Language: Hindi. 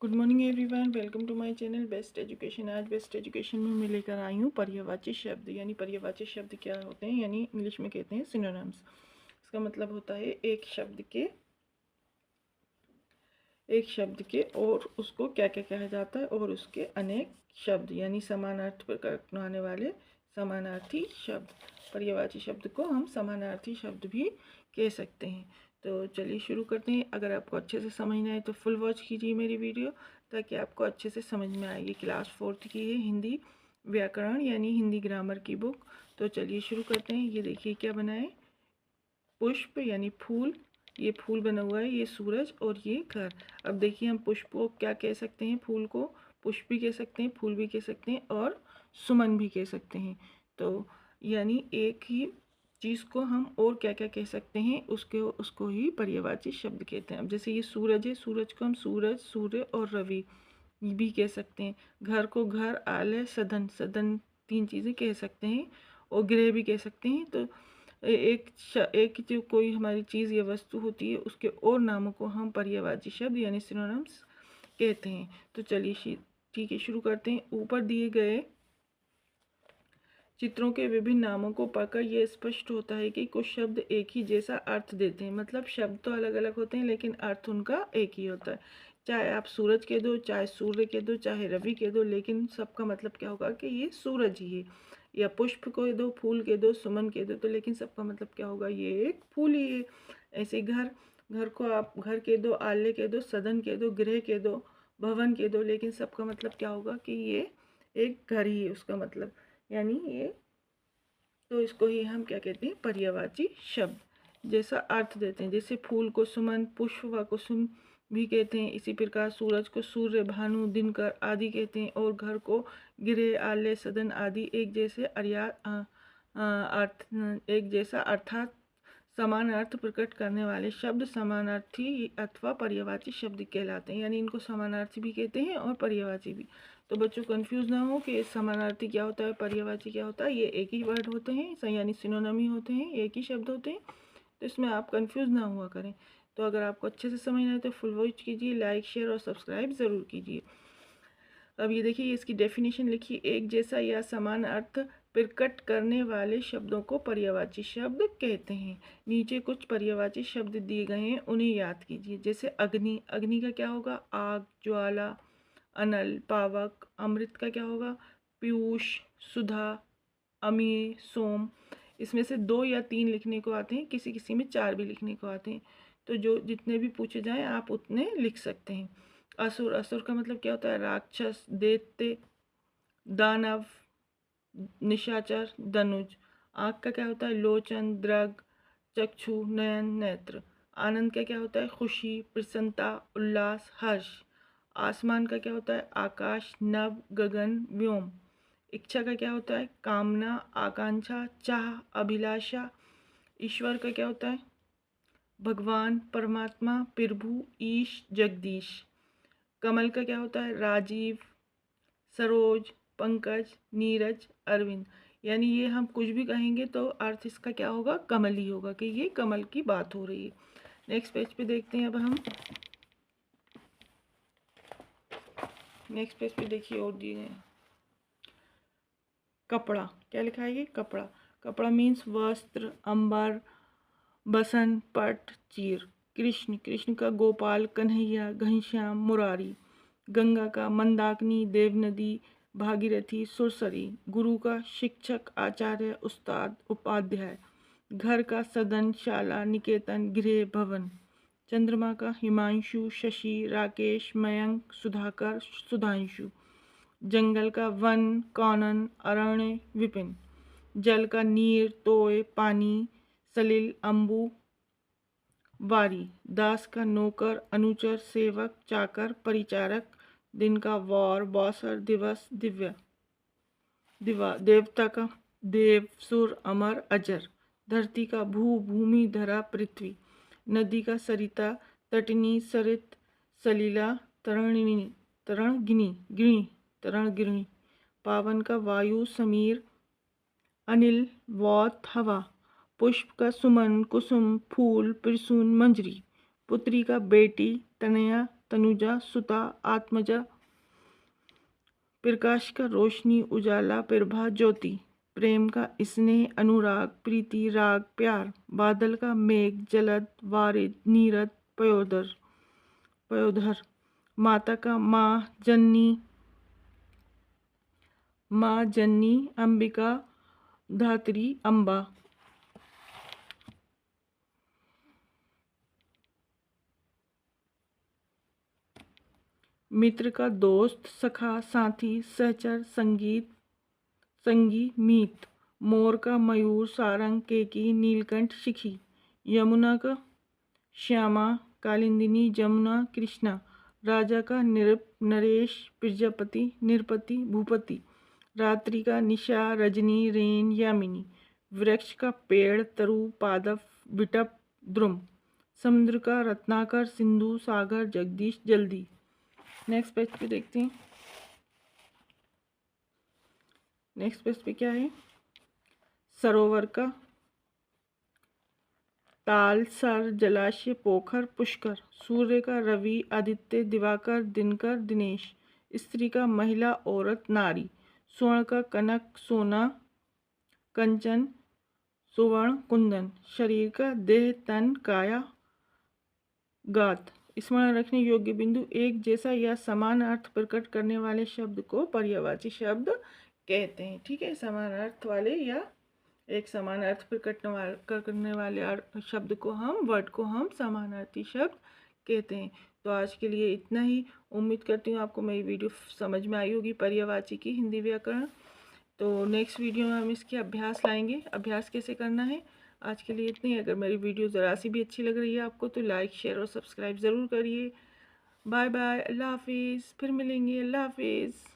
Good morning everyone, welcome to my channel best education. आज बेस्ट एजुकेशन में मैं लेकर आई हूँ पर्यायवाची शब्द। यानी पर्यायवाची शब्द क्या होते हैं, यानी इंग्लिश में कहते हैं सिनोनिम्स। इसका मतलब होता है एक शब्द के और उसको क्या क्या कहा जाता है और उसके अनेक शब्द, यानी समान अर्थ करने वाले समानार्थी शब्द। पर्यायवाची शब्द को हम समानार्थी शब्द भी कह सकते हैं। तो चलिए शुरू करते हैं। अगर आपको अच्छे से समझना है तो फुल वॉच कीजिए मेरी वीडियो, ताकि आपको अच्छे से समझ में आए। ये क्लास 4th की है, हिंदी व्याकरण यानी हिंदी ग्रामर की बुक। तो चलिए शुरू करते हैं। ये देखिए क्या बना है, पुष्प यानी फूल। ये फूल बना हुआ है, ये सूरज और ये घर। अब देखिए हम पुष्प को क्या कह सकते हैं, फूल को पुष्प भी कह सकते हैं, फूल भी कह सकते हैं और सुमन भी कह सकते हैं। तो यानी एक ही चीज़ को हम और क्या क्या कह सकते हैं, उसको ही पर्यायवाची शब्द कहते हैं। अब जैसे ये सूरज है, सूरज को हम सूरज, सूर्य और रवि भी कह सकते हैं। घर को घर, आलय, सदन, सदन 3 चीज़ें कह सकते हैं और गृह भी कह सकते हैं। तो एक जो कोई हमारी चीज़ या वस्तु होती है उसके और नामों को हम पर्यायवाची शब्द यानी सिनोनिम्स कहते हैं। तो चलिए ठीक है, शुरू करते हैं। ऊपर दिए गए चित्रों के विभिन्न नामों को पढ़कर यह स्पष्ट होता है कि कुछ शब्द एक ही जैसा अर्थ देते हैं। मतलब शब्द तो अलग अलग होते हैं लेकिन अर्थ उनका एक ही होता है। चाहे आप सूरज कह दो, चाहे सूर्य कह दो, चाहे रवि कह दो, लेकिन सबका मतलब क्या होगा कि ये सूरज ही है। या पुष्प कह दो, फूल कह दो, सुमन कह दो, तो लेकिन सबका मतलब क्या होगा, ये एक फूल ही है। ऐसे घर, घर को आप घर कह दो, आलय कह दो, सदन कह दो, गृह कह दो, भवन कह दो, लेकिन सबका मतलब क्या होगा कि ये एक घर ही है उसका मतलब। यानी ये, तो इसको ही हम क्या कहते हैं, पर्यायवाची शब्द जैसा अर्थ देते हैं। जैसे फूल को सुमन, पुष्प व कुसुम भी कहते हैं। इसी प्रकार सूरज को सूर्य, भानु, दिनकर आदि कहते हैं। और घर को गृह, आलय, सदन आदि एक जैसे एक जैसा अर्थात समान अर्थ प्रकट करने वाले शब्द समानार्थी अथवा पर्यायवाची शब्द कहलाते हैं। यानी इनको समानार्थी भी कहते हैं और पर्यायवाची भी। तो बच्चों कंफ्यूज ना हो कि समानार्थी क्या होता है, पर्यायवाची क्या होता है। ये एक ही वर्ड होते हैं, यानी सिनोनिम होते हैं, एक ही शब्द होते हैं। तो इसमें आप कंफ्यूज ना हुआ करें। तो अगर आपको अच्छे से समझना है तो फुल वॉच कीजिए, लाइक, शेयर और सब्सक्राइब ज़रूर कीजिए। अब ये देखिए, इसकी डेफिनेशन लिखी, एक जैसा या समान अर्थ प्रकट करने वाले शब्दों को पर्यायवाची शब्द कहते हैं। नीचे कुछ पर्यायवाची शब्द दिए गए हैं, उन्हें याद कीजिए। जैसे अग्नि, अग्नि का क्या होगा, आग, ज्वाला। अनल, पावक। अमृत का क्या होगा, पीयूष, सुधा, अमीय, सोम। इसमें से 2 या 3 लिखने को आते हैं, किसी किसी में 4 भी लिखने को आते हैं। तो जो जितने भी पूछे जाएं आप उतने लिख सकते हैं। असुर, असुर का मतलब क्या होता है, राक्षस, दैत्य, दानव, निशाचर, धनुज। आँख का क्या होता है, लोचन, दृग, चक्षु, नयन, नेत्र। आनंद का क्या होता है, खुशी, प्रसन्नता, उल्लास, हर्ष। आसमान का क्या होता है, आकाश, नभ, गगन, व्योम। इच्छा का क्या होता है, कामना, आकांक्षा, चाह, अभिलाषा। ईश्वर का क्या होता है, भगवान, परमात्मा, प्रभु, ईश, जगदीश। कमल का क्या होता है, राजीव, सरोज, पंकज, नीरज, अरविंद। यानी ये हम कुछ भी कहेंगे तो अर्थ इसका क्या होगा, कमल ही होगा, कि ये कमल की बात हो रही है। नेक्स्ट पेज पे देखते हैं। अब हम नेक्स्ट पेज पे देखिए और दिए गए। कपड़ा, क्या लिखा है ये, कपड़ा। कपड़ा मीन्स वस्त्र, अंबर, बसन, पट, चीर। कृष्ण, कृष्ण का गोपाल, कन्हैया, घनश्याम, मुरारी। गंगा का मंदाकिनी, देवनदी, भागीरथी, सुरसरी। गुरु का शिक्षक, आचार्य, उस्ताद, उपाध्याय। घर का सदन, शाला, निकेतन, गृह, भवन। चंद्रमा का हिमांशु, शशि, राकेश, मयंक, सुधाकर, सुधांशु। जंगल का वन, कानन, अरण्य, विपिन। जल का नीर, तोय, पानी, सलिल, अम्बु, वारी। दास का नौकर, अनुचर, सेवक, चाकर, परिचारक। दिन का वार, बौसर, दिवस, दिव्य, दिवा। देवता का देव, सुर, अमर, अजर। धरती का भू, भूमि, धरा, पृथ्वी। नदी का सरिता, तटनी, सरित, सलीला, तरणिनी, तरणगिनी, गिणी, तरणगिरणी। पावन का वायु, समीर, अनिल, वौत, हवा। पुष्प का सुमन, कुसुम, फूल, पिरसुन, मंजरी। पुत्री का बेटी, तनया, तनुजा, सुता, आत्मजा, प्रकाश का रोशनी, उजाला, प्रभा, ज्योति, प्रेम का स्नेह, अनुराग, प्रीति, राग, प्यार, बादल का मेघ, जलद, वारिद, नीरद, पयोधर, माता का माँ, जननी, अंबिका, धात्री, अम्बा। मित्र का दोस्त, सखा, साथी, सहचर, संगी, मीत। मोर का मयूर, सारंग, केकी, नीलकंठ, शिखी। यमुना का श्यामा, कालिंदिनी, जमुना, कृष्णा। राजा का नरेश, प्रजापति, निरपति, भूपति। रात्रि का निशा, रजनी, रेन, यामिनी। वृक्ष का पेड़, तरु, पादप, विटप, द्रुम। समुद्र का रत्नाकर, सिंधु, सागर, जगदीश, जल्दी। नेक्स्ट पेज पे देखते हैं। नेक्स्ट पेज पे क्या है? सरोवर का ताल, सर, जलाशय, पोखर, पुष्कर। सूर्य का रवि, आदित्य, दिवाकर, दिनकर, दिनेश। स्त्री का महिला, औरत, नारी। स्वर्ण का कनक, सोना, कंचन, सुवर्ण, कुंदन। शरीर का देह, तन, काया, गात। स्मरण रखने योग्य बिंदु, एक जैसा या समान अर्थ प्रकट करने वाले शब्द को पर्यायवाची शब्द कहते हैं। ठीक है, समान अर्थ वाले या एक समान अर्थ प्रकट करने वाले शब्द को वर्ड को हम समानार्थी शब्द कहते हैं। तो आज के लिए इतना ही। उम्मीद करती हूँ आपको मेरी वीडियो समझ में आई होगी पर्यायवाची की हिंदी व्याकरण। तो नेक्स्ट वीडियो में हम इसके अभ्यास लाएंगे, अभ्यास कैसे करना है। आज के लिए इतनी। अगर मेरी वीडियो ज़रा सी भी अच्छी लग रही है आपको तो लाइक, शेयर और सब्सक्राइब ज़रूर करिए। बाय बाय, अल्लाह हाफिज़। फिर मिलेंगे, अल्लाह हाफिज़।